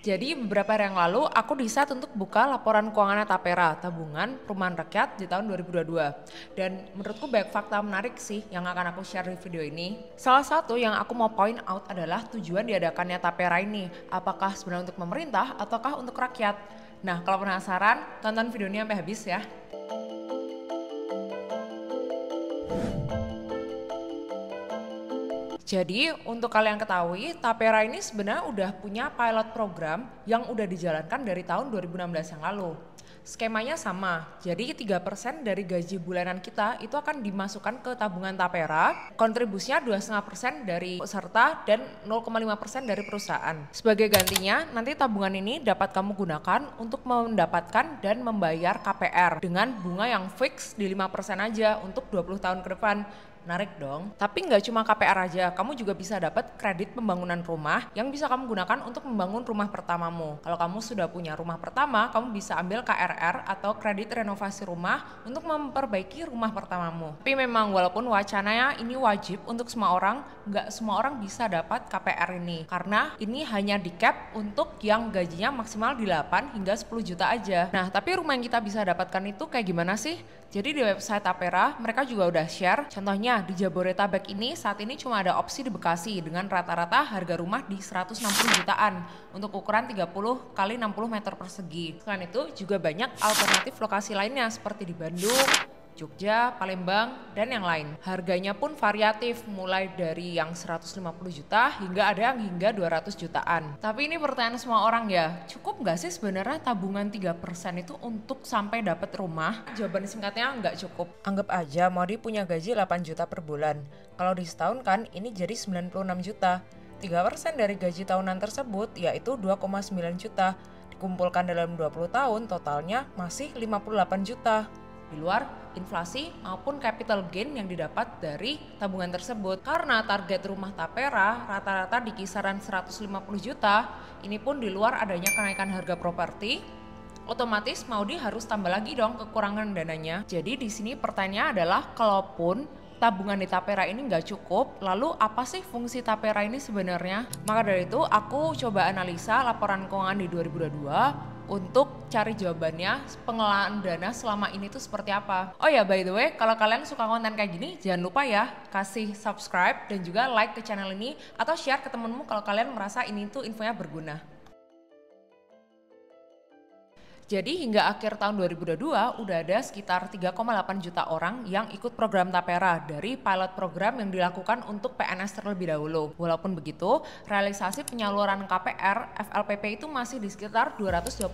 Jadi beberapa hari yang lalu aku decide untuk buka laporan keuangan Tapera, tabungan perumahan rakyat di tahun 2022. Dan menurutku banyak fakta menarik sih yang akan aku share di video ini. Salah satu yang aku mau point out adalah tujuan diadakannya Tapera ini. Apakah sebenarnya untuk pemerintah ataukah untuk rakyat? Nah, kalau penasaran, tonton video ini sampai habis ya. Jadi untuk kalian ketahui, Tapera ini sebenarnya udah punya pilot program yang udah dijalankan dari tahun 2016 yang lalu. Skemanya sama, jadi 3% dari gaji bulanan kita itu akan dimasukkan ke tabungan Tapera, kontribusinya 2,5% dari peserta dan 0,5% dari perusahaan. Sebagai gantinya, nanti tabungan ini dapat kamu gunakan untuk mendapatkan dan membayar KPR dengan bunga yang fix di 5% aja untuk 20 tahun ke depan. Menarik dong. Tapi nggak cuma KPR aja, kamu juga bisa dapat kredit pembangunan rumah yang bisa kamu gunakan untuk membangun rumah pertamamu. Kalau kamu sudah punya rumah pertama, kamu bisa ambil KRR atau kredit renovasi rumah untuk memperbaiki rumah pertamamu. Tapi memang walaupun wacananya ini wajib untuk semua orang, nggak semua orang bisa dapat KPR ini. Karena ini hanya di cap untuk yang gajinya maksimal di 8 hingga 10 juta aja. Nah, tapi rumah yang kita bisa dapatkan itu kayak gimana sih? Jadi di website Tapera mereka juga udah share, contohnya di Jabodetabek ini saat ini cuma ada opsi di Bekasi dengan rata-rata harga rumah di 160 jutaan untuk ukuran 30 kali 60 meter persegi. Selain itu juga banyak alternatif lokasi lainnya seperti di Bandung, Jogja, Palembang, dan yang lain. Harganya pun variatif, mulai dari yang 150 juta hingga ada yang hingga 200 jutaan. Tapi ini pertanyaan semua orang ya, cukup nggak sih sebenarnya tabungan 3% itu untuk sampai dapat rumah? Jawaban singkatnya nggak cukup. Anggap aja Modi punya gaji 8 juta per bulan. Kalau di setahun kan ini jadi 96 juta. 3% dari gaji tahunan tersebut yaitu 2,9 juta. Dikumpulkan dalam 20 tahun totalnya masih 58 juta. Di luar inflasi maupun capital gain yang didapat dari tabungan tersebut. Karena target rumah Tapera rata-rata di kisaran 150 juta, ini pun di luar adanya kenaikan harga properti, otomatis Maudy harus tambah lagi dong kekurangan dananya. Jadi di sini pertanyaannya adalah kalaupun tabungan di Tapera ini nggak cukup, lalu apa sih fungsi Tapera ini sebenarnya? Maka dari itu aku coba analisa laporan keuangan di 2022 untuk cari jawabannya pengelolaan dana selama ini tuh seperti apa. Oh ya, by the way, kalau kalian suka konten kayak gini, jangan lupa ya kasih subscribe dan juga like ke channel ini atau share ke temenmu kalau kalian merasa ini tuh infonya berguna. Jadi hingga akhir tahun 2022 udah ada sekitar 3,8 juta orang yang ikut program Tapera dari pilot program yang dilakukan untuk PNS terlebih dahulu. Walaupun begitu, realisasi penyaluran KPR FLPP itu masih di sekitar 226.000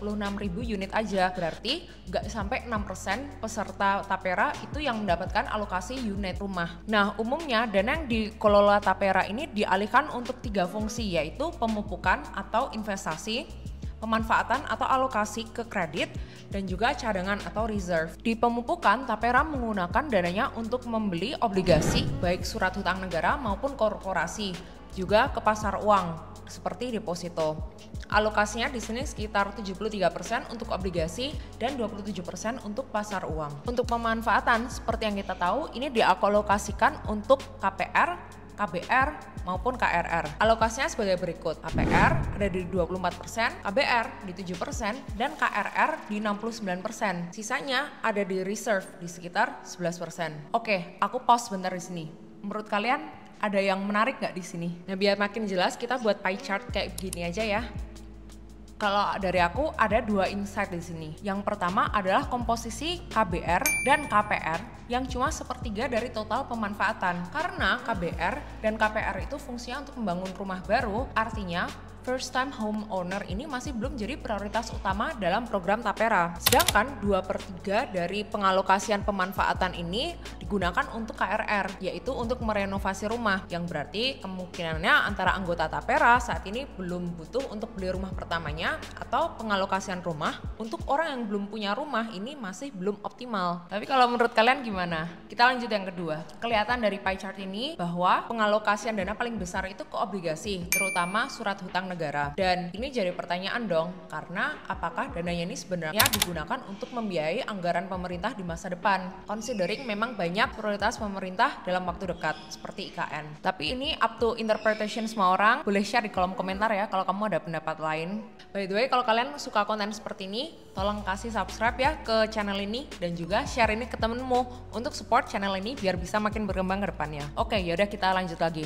unit aja. Berarti nggak sampai 6% peserta Tapera itu yang mendapatkan alokasi unit rumah. Nah, umumnya dana yang dikelola Tapera ini dialihkan untuk 3 fungsi, yaitu pemupukan atau investasi, pemanfaatan atau alokasi ke kredit, dan juga cadangan atau reserve. Di pemupukan, Tapera menggunakan dananya untuk membeli obligasi, baik surat hutang negara maupun korporasi, juga ke pasar uang, seperti deposito. Alokasinya di sini sekitar 73% untuk obligasi dan 27% untuk pasar uang. Untuk pemanfaatan, seperti yang kita tahu, ini dialokasikan untuk KPR, KBR, maupun KRR. Alokasinya sebagai berikut. KPR ada di 24%, KBR di 7%, dan KRR di 69%. Sisanya ada di reserve di sekitar 11%. Oke, aku pause bentar di sini. Menurut kalian ada yang menarik nggak di sini? Nah, biar makin jelas kita buat pie chart kayak gini aja ya. Kalau dari aku ada 2 insight di sini. Yang pertama adalah komposisi KBR dan KPR yang cuma sepertiga dari total pemanfaatan. Karena KBR dan KPR itu fungsinya untuk membangun rumah baru, artinya first time home owner ini masih belum jadi prioritas utama dalam program Tapera. Sedangkan 2/3 dari pengalokasian pemanfaatan ini digunakan untuk KRR, yaitu untuk merenovasi rumah, yang berarti kemungkinannya antara anggota Tapera saat ini belum butuh untuk beli rumah pertamanya, atau pengalokasian rumah untuk orang yang belum punya rumah ini masih belum optimal. Tapi kalau menurut kalian gimana? Kita lanjut yang kedua. Kelihatan dari pie chart ini bahwa pengalokasian dana paling besar itu ke obligasi, terutama surat hutang negara. Dan ini jadi pertanyaan dong, karena apakah dananya ini sebenarnya digunakan untuk membiayai anggaran pemerintah di masa depan? Considering memang banyak prioritas pemerintah dalam waktu dekat, seperti IKN. Tapi ini up to interpretation semua orang, boleh share di kolom komentar ya kalau kamu ada pendapat lain. By the way, kalau kalian suka konten seperti ini, tolong kasih subscribe ya ke channel ini dan juga share ini ke temenmu untuk support channel ini biar bisa makin berkembang ke depannya. Oke, yaudah kita lanjut lagi.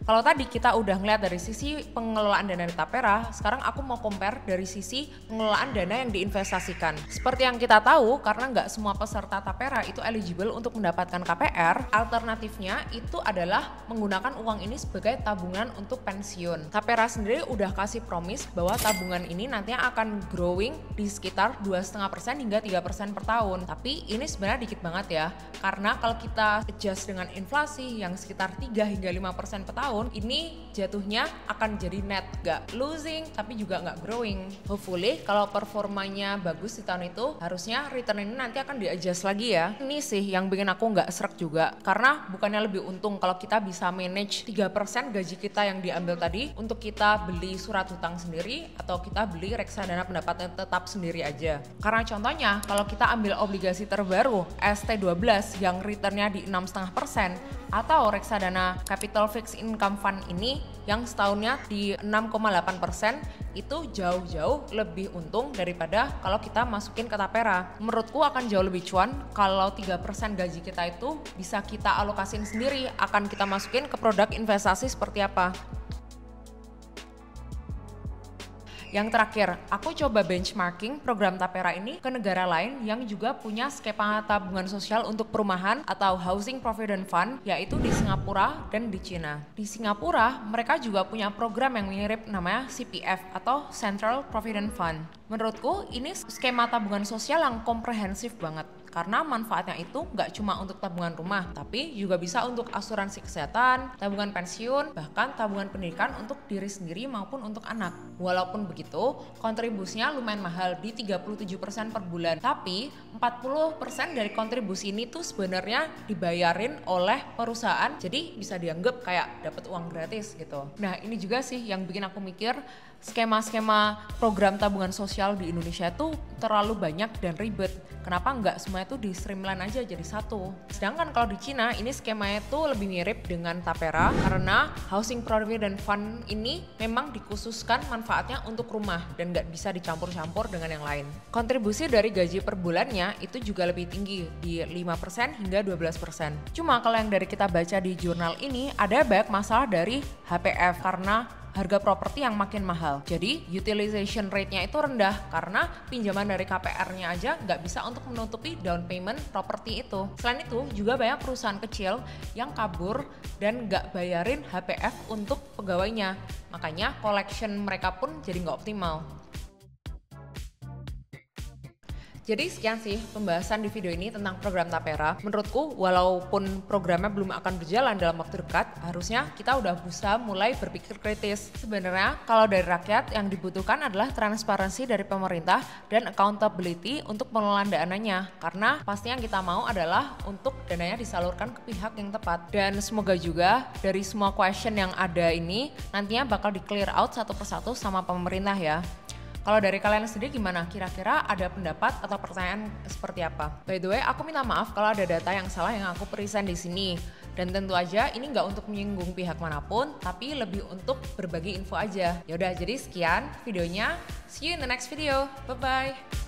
Kalau tadi kita udah ngeliat dari sisi pengelolaan dana di Tapera, sekarang aku mau compare dari sisi pengelolaan dana yang diinvestasikan. Seperti yang kita tahu, karena nggak semua peserta Tapera itu eligible untuk mendapatkan KPR, alternatifnya itu adalah menggunakan uang ini sebagai tabungan untuk pensiun. Tapera sendiri udah kasih promise bahwa tabungan ini nantinya akan growing di sekitar 2,5% hingga 3% per tahun. Tapi ini sebenarnya dikit banget ya, karena kalau kita adjust dengan inflasi yang sekitar 3 hingga 5% per tahun, ini jatuhnya akan jadi net, gak losing tapi juga gak growing. Hopefully kalau performanya bagus di tahun itu, harusnya return ini nanti akan di-adjust lagi ya. Ini sih yang bikin aku gak srek juga, karena bukannya lebih untung kalau kita bisa manage 3% gaji kita yang diambil tadi untuk kita beli surat hutang sendiri atau kita beli reksadana pendapatan tetap sendiri aja. Karena contohnya kalau kita ambil obligasi terbaru ST12 yang returnnya di 6,5% atau reksadana Capital Fixed Income Fund ini yang setahunnya di 6,8%, itu jauh-jauh lebih untung daripada kalau kita masukin ke Tapera. Menurutku akan jauh lebih cuan kalau 3% gaji kita itu bisa kita alokasin sendiri, akan kita masukin ke produk investasi seperti apa. Yang terakhir, aku coba benchmarking program Tapera ini ke negara lain yang juga punya skema tabungan sosial untuk perumahan atau Housing Provident Fund, yaitu di Singapura dan di Cina. Di Singapura, mereka juga punya program yang mirip namanya CPF atau Central Provident Fund. Menurutku, ini skema tabungan sosial yang komprehensif banget. Karena manfaatnya itu nggak cuma untuk tabungan rumah, tapi juga bisa untuk asuransi kesehatan, tabungan pensiun, bahkan tabungan pendidikan untuk diri sendiri maupun untuk anak. Walaupun begitu, kontribusinya lumayan mahal di 37% per bulan. Tapi 40% dari kontribusi ini tuh sebenarnya dibayarin oleh perusahaan, jadi bisa dianggap kayak dapat uang gratis gitu. Nah, ini juga sih yang bikin aku mikir skema-skema program tabungan sosial di Indonesia tuh terlalu banyak dan ribet. Kenapa nggak semua itu di streamline aja jadi satu? Sedangkan kalau di Cina ini skemanya tuh lebih mirip dengan Tapera karena Housing Provident Fund ini memang dikhususkan manfaatnya untuk rumah dan nggak bisa dicampur-campur dengan yang lain. Kontribusi dari gaji per bulannya itu juga lebih tinggi di 5% hingga 12%. Cuma kalau yang dari kita baca di jurnal ini ada banyak masalah dari HPF karena harga properti yang makin mahal. Jadi utilization rate-nya itu rendah karena pinjaman dari KPR-nya aja nggak bisa untuk menutupi down payment properti itu. Selain itu juga banyak perusahaan kecil yang kabur dan nggak bayarin HPF untuk pegawainya. Makanya collection mereka pun jadi nggak optimal. Jadi sekian sih pembahasan di video ini tentang program Tapera. Menurutku walaupun programnya belum akan berjalan dalam waktu dekat, harusnya kita udah bisa mulai berpikir kritis. Sebenarnya kalau dari rakyat yang dibutuhkan adalah transparansi dari pemerintah dan accountability untuk pengelolaan dananya. Karena pasti yang kita mau adalah untuk dananya disalurkan ke pihak yang tepat. Dan semoga juga dari semua question yang ada ini nantinya bakal di clear out satu persatu sama pemerintah ya. Kalau dari kalian sendiri gimana? Kira-kira ada pendapat atau pertanyaan seperti apa? By the way, aku minta maaf kalau ada data yang salah yang aku present di sini. Dan tentu aja ini nggak untuk menyinggung pihak manapun, tapi lebih untuk berbagi info aja. Yaudah, jadi sekian videonya. See you in the next video. Bye-bye.